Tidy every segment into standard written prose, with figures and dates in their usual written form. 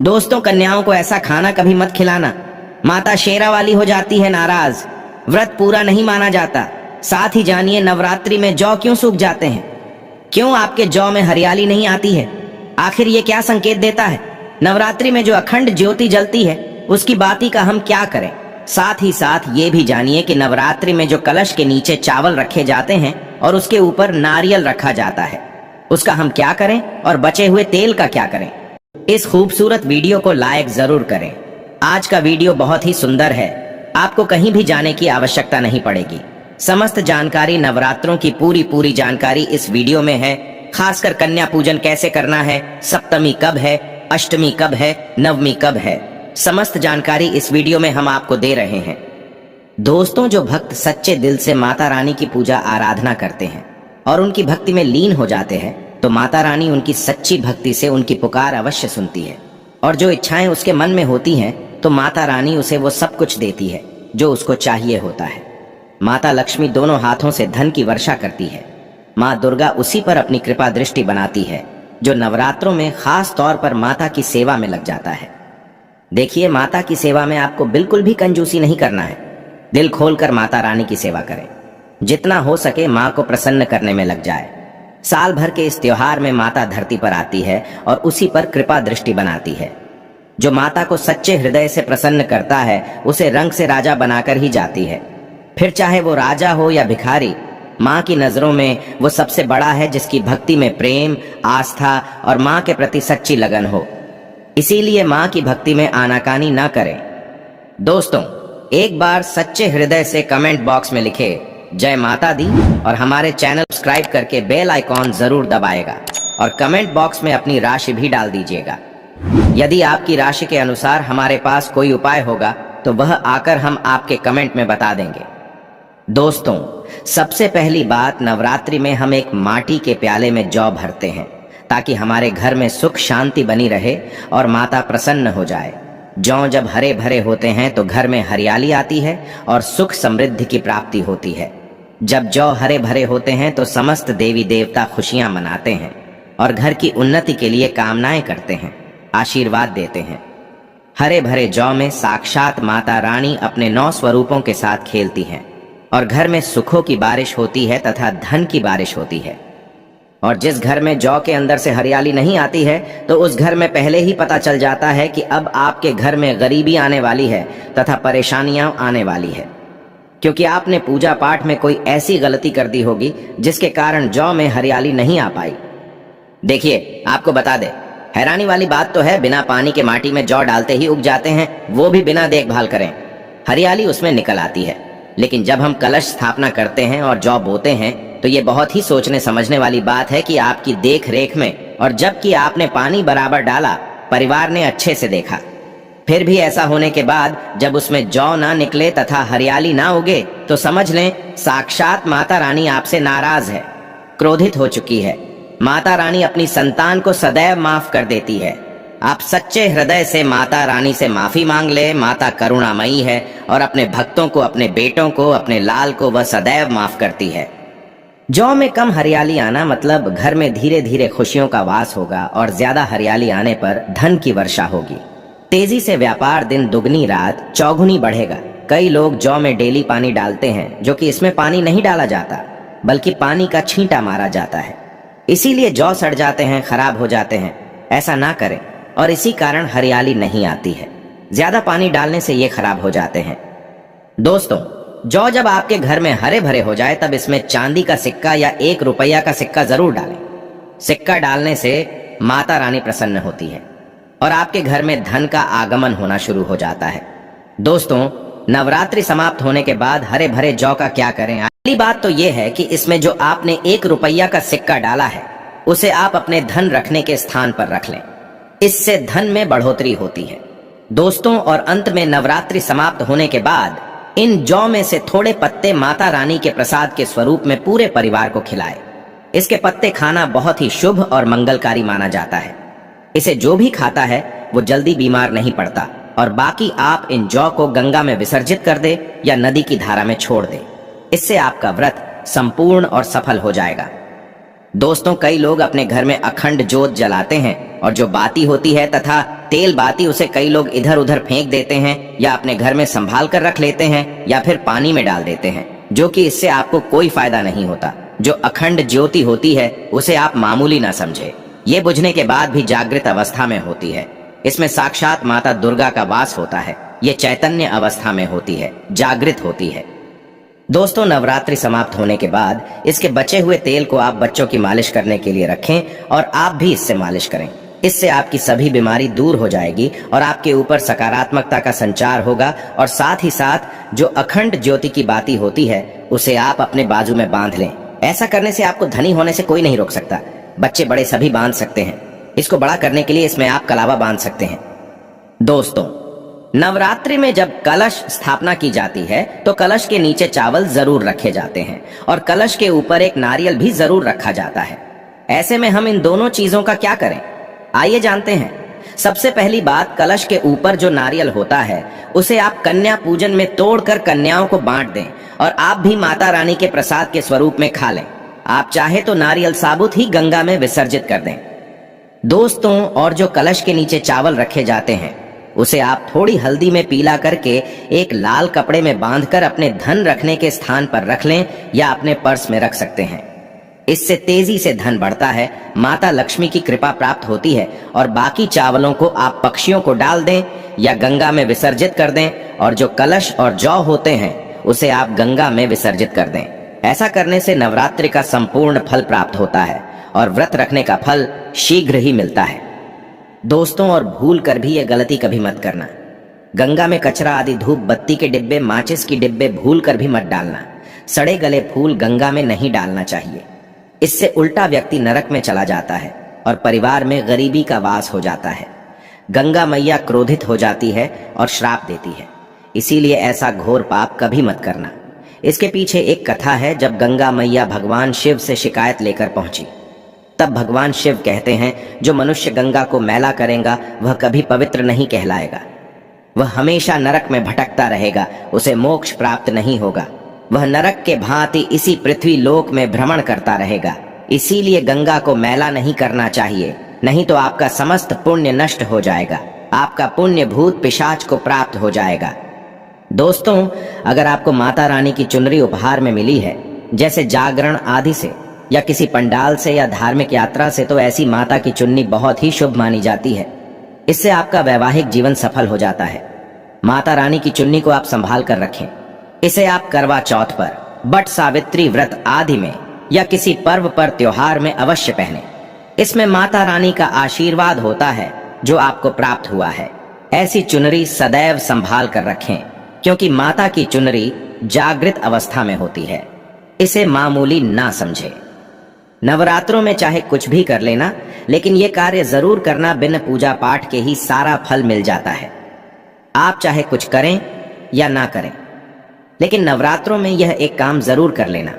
दोस्तों, कन्याओं को ऐसा खाना कभी मत खिलाना। माता शेरा वाली हो जाती है नाराज, व्रत पूरा नहीं माना जाता। साथ ही जानिए नवरात्रि में जौ क्यों सूख जाते हैं, क्यों आपके जौ में हरियाली नहीं आती है। आखिर ये क्या संकेत देता है। नवरात्रि में जो अखंड ज्योति जलती है उसकी बाती का हम क्या करें। साथ ही साथ ये भी जानिए कि नवरात्रि में जो कलश के नीचे चावल रखे जाते हैं और उसके ऊपर नारियल रखा जाता है, उसका हम क्या करें और बचे हुए तेल का क्या करें। इस खूबसूरत वीडियो को लाइक जरूर करें। आज का वीडियो बहुत ही सुंदर है, आपको कहीं भी जाने की आवश्यकता नहीं पड़ेगी। समस्त जानकारी, नवरात्रों की पूरी जानकारी इस वीडियो में है। खासकर कन्या पूजन कैसे करना है, सप्तमी कब है, अष्टमी कब है, नवमी कब है, समस्त जानकारी इस वीडियो में हम आपको दे रहे हैं। दोस्तों, जो भक्त सच्चे दिल से माता रानी की पूजा आराधना करते हैं और उनकी भक्ति में लीन हो जाते हैं, तो माता रानी उनकी सच्ची भक्ति से उनकी पुकार अवश्य सुनती है और जो इच्छाएं उसके मन में होती हैं तो माता रानी उसे वो सब कुछ देती है जो उसको चाहिए होता है। माता लक्ष्मी दोनों हाथों से धन की वर्षा करती है। माँ दुर्गा उसी पर अपनी कृपा दृष्टि बनाती है जो नवरात्रों में खास तौर पर माता की सेवा में लग जाता है। देखिए, माता की सेवा में आपको बिल्कुल भी कंजूसी नहीं करना है। दिल खोलकर माता रानी की सेवा करें, जितना हो सके माँ को प्रसन्न करने में लग जाए। साल भर के इस त्योहार में माता धरती पर आती है और उसी पर कृपा दृष्टि बनाती है। जो माता को सच्चे हृदय से प्रसन्न करता है उसे रंग से राजा बनाकर ही जाती है। फिर चाहे वो राजा हो या भिखारी, माँ की नजरों में वो सबसे बड़ा है जिसकी भक्ति में प्रेम, आस्था और माँ के प्रति सच्ची लगन हो। इसीलिए माँ की भक्ति में आनाकानी ना करें। दोस्तों, एक बार सच्चे हृदय से कमेंट बॉक्स में लिखे जय माता दी और हमारे चैनल सब्सक्राइब करके बेल आइकॉन जरूर दबाएगा और कमेंट बॉक्स में अपनी राशि भी डाल दीजिएगा। यदि आपकी राशि के अनुसार हमारे पास कोई उपाय होगा तो वह आकर हम आपके कमेंट में बता देंगे। दोस्तों, सबसे पहली बात, नवरात्रि में हम एक माटी के प्याले में जौ भरते हैं ताकि हमारे घर में सुख शांति बनी रहे और माता प्रसन्न हो जाए। जौ जब हरे भरे होते हैं तो घर में हरियाली आती है और सुख समृद्धि की प्राप्ति होती है। जब जौ हरे भरे होते हैं तो समस्त देवी देवता खुशियां मनाते हैं और घर की उन्नति के लिए कामनाएं करते हैं, आशीर्वाद देते हैं। हरे भरे जौ में साक्षात माता रानी अपने 9 स्वरूपों के साथ खेलती हैं और घर में सुखों की बारिश होती है तथा धन की बारिश होती है। और जिस घर में जौ के अंदर से हरियाली नहीं आती है तो उस घर में पहले ही पता चल जाता है कि अब आपके घर में गरीबी आने वाली है तथा परेशानियां आने वाली है, क्योंकि आपने पूजा पाठ में कोई ऐसी गलती कर दी होगी जिसके कारण जौ में हरियाली नहीं आ पाई। देखिए, आपको बता दे, हैरानी वाली बात तो है, बिना पानी के माटी में जौ डालते ही उग जाते हैं, वो भी बिना देखभाल करें। हरियाली उसमें निकल आती है, लेकिन जब हम कलश स्थापना करते हैं और जौ बोते हैं तो ये बहुत ही सोचने समझने वाली बात है कि आपकी देख रेख में और जबकि आपने पानी बराबर डाला, परिवार ने अच्छे से देखा, फिर भी ऐसा होने के बाद जब उसमें जौ ना निकले तथा हरियाली ना उगे तो समझ लें साक्षात माता रानी आपसे नाराज है, क्रोधित हो चुकी है। माता रानी अपनी संतान को सदैव माफ कर देती है। आप सच्चे हृदय से माता रानी से माफी मांग ले। माता करुणामयी है और अपने भक्तों को, अपने बेटों को, अपने लाल को वह सदैव माफ करती है। जौ में कम हरियाली आना मतलब घर में धीरे धीरे खुशियों का वास होगा और ज्यादा हरियाली आने पर धन की वर्षा होगी। तेजी से व्यापार दिन दुगनी रात चौगुनी बढ़ेगा। कई लोग जौ में डेली पानी डालते हैं, जो कि इसमें पानी नहीं डाला जाता बल्कि पानी का छींटा मारा जाता है। इसीलिए जौ सड़ जाते हैं, खराब हो जाते हैं। ऐसा ना करें और इसी कारण हरियाली नहीं आती है। ज्यादा पानी डालने से ये खराब हो जाते हैं। दोस्तों, जौ जब आपके घर में हरे भरे हो जाए तब इसमें चांदी का सिक्का या 1 रुपया का सिक्का जरूर डालें। सिक्का डालने से माता रानी प्रसन्न होती है और आपके घर में धन का आगमन होना शुरू हो जाता है। दोस्तों, नवरात्रि समाप्त होने के बाद हरे भरे जौ का क्या करें। पहली बात तो यह है कि इसमें जो आपने 1 रुपया का सिक्का डाला है उसे आप अपने धन रखने के स्थान पर रख लें। इससे धन में बढ़ोतरी होती है। दोस्तों, और अंत में नवरात्रि समाप्त होने के बाद इन जौ में से थोड़े पत्ते माता रानी के प्रसाद के स्वरूप में पूरे परिवार को खिलाएं। इसके पत्ते खाना बहुत ही शुभ और मंगलकारी माना जाता है। इसे जो भी खाता है वो जल्दी बीमार नहीं पड़ता। और बाकी आप इन जौ को गंगा में विसर्जित कर दे या नदी की धारा में छोड़ दे। इससे आपका व्रत संपूर्ण और सफल हो जाएगा। दोस्तों, कई लोग अपने घर में अखंड जोत जलाते हैं और जो बाती होती है तथा तेल बाती उसे कई लोग इधर उधर फेंक देते हैं या अपने घर में संभाल कर रख लेते हैं या फिर पानी में डाल देते हैं, जो कि इससे आपको कोई फायदा नहीं होता। जो अखंड ज्योति होती है उसे आप मामूली ना समझे। ये बुझने के बाद भी जागृत अवस्था में होती है। इसमें साक्षात माता दुर्गा का वास होता है। ये चैतन्य अवस्था में होती है, जागृत होती है। दोस्तों, नवरात्रि समाप्त होने के बाद इसके बचे हुए तेल को आप बच्चों की मालिश करने के लिए रखें और आप भी इससे मालिश करें। इससे आपकी सभी बीमारी दूर हो जाएगी और आपके ऊपर सकारात्मकता का संचार होगा। और साथ ही साथ जो अखंड ज्योति की बाती होती है उसे आप अपने बाजू में बांध लें। ऐसा करने से आपको धनी होने से कोई नहीं रोक सकता। बच्चे बड़े सभी बांध सकते हैं। इसको बड़ा करने के लिए इसमें आप कलावा बांध सकते हैं। दोस्तों, नवरात्रि में जब कलश स्थापना की जाती है तो कलश के नीचे चावल जरूर रखे जाते हैं और कलश के ऊपर एक नारियल भी जरूर रखा जाता है। ऐसे में हम इन दोनों चीजों का क्या करें, आइए जानते हैं। सबसे पहली बात, कलश के ऊपर जो नारियल होता है उसे आप कन्या पूजन में तोड़कर कन्याओं को बांट दें और आप भी माता रानी के प्रसाद के स्वरूप में खा लें। आप चाहे तो नारियल साबुत ही गंगा में विसर्जित कर दें। दोस्तों, और जो कलश के नीचे चावल रखे जाते हैं उसे आप थोड़ी हल्दी में पीला करके एक लाल कपड़े में बांधकर अपने धन रखने के स्थान पर रख लें या अपने पर्स में रख सकते हैं। इससे तेजी से धन बढ़ता है, माता लक्ष्मी की कृपा प्राप्त होती है और बाकी चावलों को आप पक्षियों को डाल दें या गंगा में विसर्जित कर दें और जो कलश और जौ होते हैं उसे आप गंगा में विसर्जित कर दें। ऐसा करने से नवरात्रि का संपूर्ण फल प्राप्त होता है और व्रत रखने का फल शीघ्र ही मिलता है। दोस्तों, और भूल कर भी ये गलती कभी मत करना। गंगा में कचरा आदि धूप बत्ती के डिब्बे, माचिस की डिब्बे भूल कर भी मत डालना। सड़े गले फूल गंगा में नहीं डालना चाहिए। इससे उल्टा व्यक्ति नरक में चला जाता है और परिवार में गरीबी का वास हो जाता है। गंगा मैया क्रोधित हो जाती है और श्राप देती है। इसीलिए ऐसा घोर पाप कभी मत करना। इसके पीछे एक कथा है। जब गंगा मैया भगवान शिव से शिकायत लेकर पहुंची तब भगवान शिव कहते हैं, जो मनुष्य गंगा को मैला करेगा वह कभी पवित्र नहीं कहलाएगा। वह हमेशा नरक में भटकता रहेगा, उसे मोक्ष प्राप्त नहीं होगा। वह नरक के भांति इसी पृथ्वी लोक में भ्रमण करता रहेगा। इसीलिए गंगा को मैला नहीं करना चाहिए, नहीं तो आपका समस्त पुण्य नष्ट हो जाएगा। आपका पुण्य भूत पिशाच को प्राप्त हो जाएगा। दोस्तों, अगर आपको माता रानी की चुनरी उपहार में मिली है, जैसे जागरण आदि से या किसी पंडाल से या धार्मिक यात्रा से, तो ऐसी माता की चुन्नी बहुत ही शुभ मानी जाती है। इससे आपका वैवाहिक जीवन सफल हो जाता है। माता रानी की चुन्नी को आप संभाल कर रखें। इसे आप करवा चौथ पर, बट सावित्री व्रत आदि में या किसी पर्व पर, त्योहार में अवश्य पहने। इसमें माता रानी का आशीर्वाद होता है जो आपको प्राप्त हुआ है। ऐसी चुनरी सदैव संभाल कर रखें, क्योंकि माता की चुनरी जागृत अवस्था में होती है। इसे मामूली ना समझे। नवरात्रों में चाहे कुछ भी कर लेना, लेकिन ये कार्य जरूर करना। बिन पूजा पाठ के ही सारा फल मिल जाता है। आप चाहे कुछ करें या ना करें, लेकिन नवरात्रों में यह एक काम जरूर कर लेना।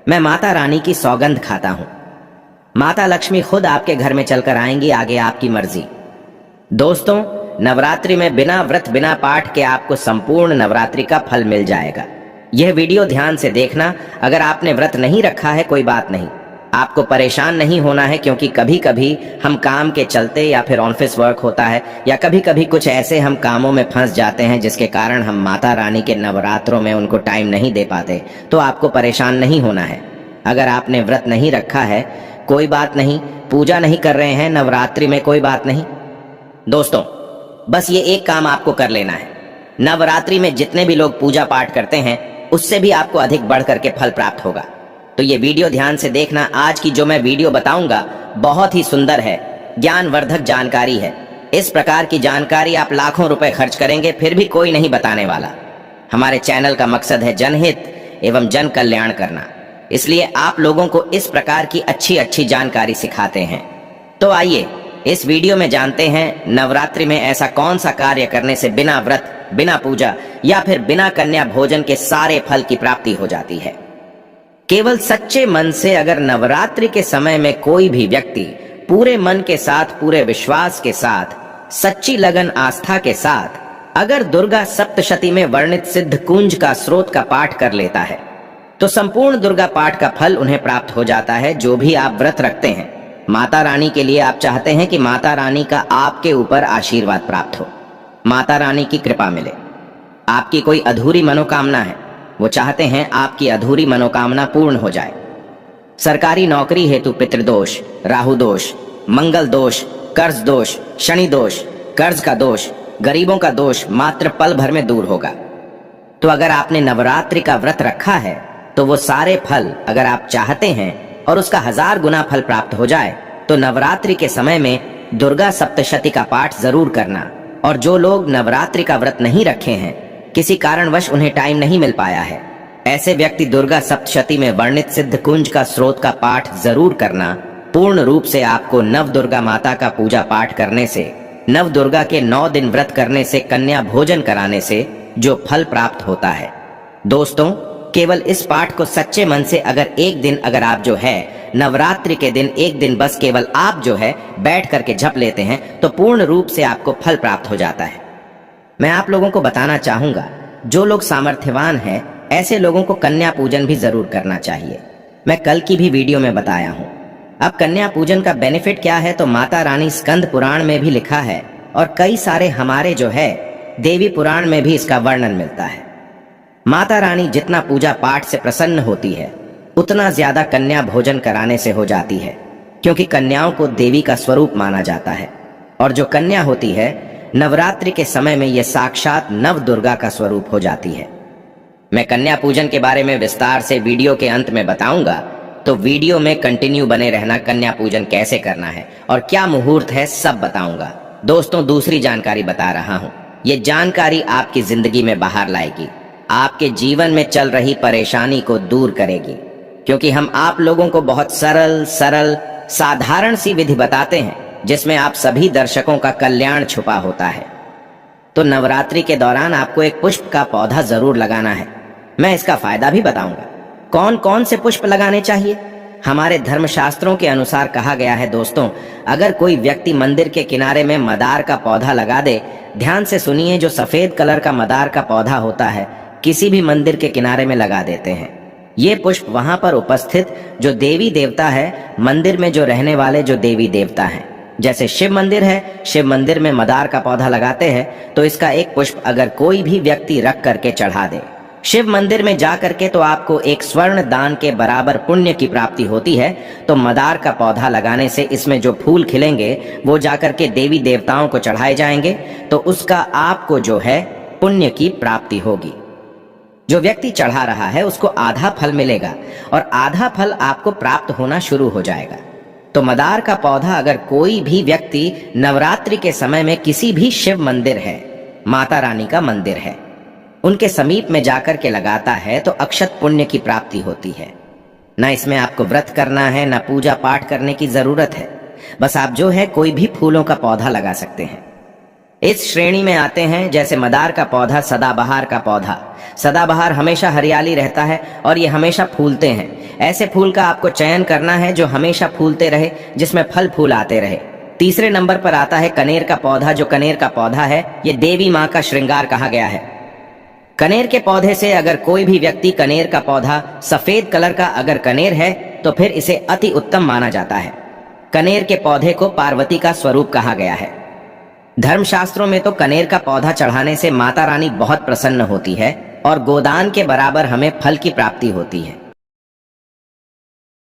मैं माता रानी की सौगंध खाता हूं। माता लक्ष्मी खुद आपके घर में चलकर आएंगी, आगे आपकी मर्जी। दोस्तों, नवरात्रि में बिना व्रत बिना पाठ के आपको संपूर्ण नवरात्रि का फल मिल जाएगा। यह वीडियो ध्यान से देखना। अगर आपने व्रत नहीं रखा है, कोई बात नहीं, आपको परेशान नहीं होना है, क्योंकि कभी कभी हम काम के चलते या फिर ऑफिस वर्क होता है या कभी कभी कुछ ऐसे हम कामों में फंस जाते हैं जिसके कारण हम माता रानी के नवरात्रों में उनको टाइम नहीं दे पाते। तो आपको परेशान नहीं होना है। अगर आपने व्रत नहीं रखा है, कोई बात नहीं, पूजा नहीं कर रहे हैं नवरात्रि में, कोई बात नहीं। दोस्तों, बस ये एक काम आपको कर लेना है। नवरात्रि में जितने भी लोग पूजा पाठ करते हैं उससे भी आपको अधिक बढ़ करके फल प्राप्त होगा। तो ये वीडियो ध्यान से देखना। आज की जो मैं वीडियो बताऊंगा बहुत ही सुंदर है, ज्ञानवर्धक जानकारी है। इस प्रकार की जानकारी आप लाखों रुपए खर्च करेंगे फिर भी कोई नहीं बताने वाला। हमारे चैनल का मकसद है जनहित एवं जन कल्याण करना, इसलिए आप लोगों को इस प्रकार की अच्छी अच्छी जानकारी सिखाते हैं। तो आइए इस वीडियो में जानते हैं नवरात्रि में ऐसा कौन सा कार्य करने से बिना व्रत, बिना पूजा या फिर बिना कन्या भोजन के सारे फल की प्राप्ति हो जाती है। केवल सच्चे मन से अगर नवरात्रि के समय में कोई भी व्यक्ति पूरे मन के साथ, पूरे विश्वास के साथ, सच्ची लगन आस्था के साथ अगर दुर्गा सप्तशती में वर्णित सिद्ध कुंज का स्रोत का पाठ कर लेता है तो संपूर्ण दुर्गा पाठ का फल उन्हें प्राप्त हो जाता है, जो भी आप व्रत रखते हैं। माता रानी के लिए आप चाहते हैं कि माता रानी का आपके ऊपर आशीर्वाद प्राप्त हो, माता रानी की कृपा मिले। आपकी कोई अधूरी मनोकामना है, वो चाहते हैं आपकी अधूरी मनोकामना पूर्ण हो जाए। सरकारी नौकरी हेतु पितृदोष, राहु दोष, मंगल दोष, कर्ज दोष, शनि दोष, कर्ज का दोष, गरीबों का दोष मात्र पल भर में दूर होगा। तो अगर आपने नवरात्रि का व्रत रखा है तो वो सारे फल अगर आप चाहते हैं और उसका 1000 गुना फल प्राप्त हो जाए तो नवरात्रि के समय में दुर्गा सप्तशती का पाठ जरूर करना। और जो लोग नवरात्रि का व्रत नहीं रखे हैं, किसी कारणवश उन्हें टाइम नहीं मिल पाया है, ऐसे व्यक्ति दुर्गा सप्तशती में वर्णित सिद्ध कुंज का स्रोत का पाठ जरूर करना। पूर्ण रूप से आपको नव दुर्गा माता का पूजा पाठ करने से, नव दुर्गा के 9 दिन व्रत करने से, कन्या भोजन कराने से जो फल प्राप्त होता है। दोस्तों, केवल इस पाठ को सच्चे मन से अगर एक दिन अगर आप जो है नवरात्रि के दिन एक दिन बस केवल आप जो है बैठ करके जप लेते हैं तो पूर्ण रूप से आपको फल प्राप्त हो जाता है। मैं आप लोगों को बताना चाहूंगा, जो लोग सामर्थ्यवान हैं ऐसे लोगों को कन्या पूजन भी जरूर करना चाहिए। मैं कल की भी वीडियो में बताया हूं। अब कन्या पूजन का बेनिफिट क्या है तो माता रानी स्कंद पुराण में भी लिखा है और कई सारे हमारे जो है देवी पुराण में भी इसका वर्णन मिलता है। माता रानी जितना पूजा पाठ से प्रसन्न होती है उतना ज्यादा कन्या भोजन कराने से हो जाती है, क्योंकि कन्याओं को देवी का स्वरूप माना जाता है। और जो कन्या होती है नवरात्रि के समय में यह साक्षात नव दुर्गा का स्वरूप हो जाती है। मैं कन्या पूजन के बारे में विस्तार से वीडियो के अंत में बताऊंगा, तो वीडियो में कंटिन्यू बने रहना। कन्या पूजन कैसे करना है और क्या मुहूर्त है सब बताऊंगा। दोस्तों, दूसरी जानकारी बता रहा हूं, ये जानकारी आपकी जिंदगी में बाहर लाएगी, आपके जीवन में चल रही परेशानी को दूर करेगी, क्योंकि हम आप लोगों को बहुत सरल साधारण सी विधि बताते हैं जिसमें आप सभी दर्शकों का कल्याण छुपा होता है। तो नवरात्रि के दौरान आपको एक पुष्प का पौधा जरूर लगाना है। मैं इसका फायदा भी बताऊंगा। कौन कौन से पुष्प लगाने चाहिए? हमारे धर्मशास्त्रों के अनुसार कहा गया है दोस्तों, अगर कोई व्यक्ति मंदिर के किनारे में मदार का पौधा लगा दे, ध्यान से सुनिए, जो सफेद कलर का मदार का पौधा होता है किसी भी मंदिर के किनारे में लगा देते हैं। ये पुष्प वहां पर उपस्थित जो देवी देवता है, मंदिर में जो रहने वाले जो देवी देवता हैं, जैसे शिव मंदिर है, शिव मंदिर में मदार का पौधा लगाते हैं तो इसका एक पुष्प अगर कोई भी व्यक्ति रख करके चढ़ा दे शिव मंदिर में जा करके, तो आपको एक स्वर्ण दान के बराबर पुण्य की प्राप्ति होती है। तो मदार का पौधा लगाने से इसमें जो फूल खिलेंगे वो जाकर के देवी देवताओं को चढ़ाए जाएंगे, तो उसका आपको जो है पुण्य की प्राप्ति होगी। जो व्यक्ति चढ़ा रहा है उसको आधा फल मिलेगा और आधा फल आपको प्राप्त होना शुरू हो जाएगा। तो मदार का पौधा अगर कोई भी व्यक्ति नवरात्रि के समय में किसी भी शिव मंदिर है, माता रानी का मंदिर है, उनके समीप में जाकर के लगाता है तो अक्षत पुण्य की प्राप्ति होती है। ना इसमें आपको व्रत करना है, ना पूजा पाठ करने की जरूरत है, बस आप जो है कोई भी फूलों का पौधा लगा सकते हैं। इस श्रेणी में आते हैं जैसे मदार का पौधा, सदाबहार का पौधा। सदाबहार हमेशा हरियाली रहता है और ये हमेशा फूलते हैं। ऐसे फूल का आपको चयन करना है जो हमेशा फूलते रहे, जिसमें फल फूल आते रहे। तीसरे नंबर पर आता है कनेर का पौधा। जो कनेर का पौधा है ये देवी माँ का श्रृंगार कहा गया है। कनेर के पौधे से अगर कोई भी व्यक्ति कनेर का पौधा सफेद कलर का अगर कनेर है तो फिर इसे अति उत्तम माना जाता है। कनेर के पौधे को पार्वती का स्वरूप कहा गया है। धर्मशास्त्रों में तो कनेर का पौधा चढ़ाने से माता रानी बहुत प्रसन्न होती है और गोदान के बराबर हमें फल की प्राप्ति होती है।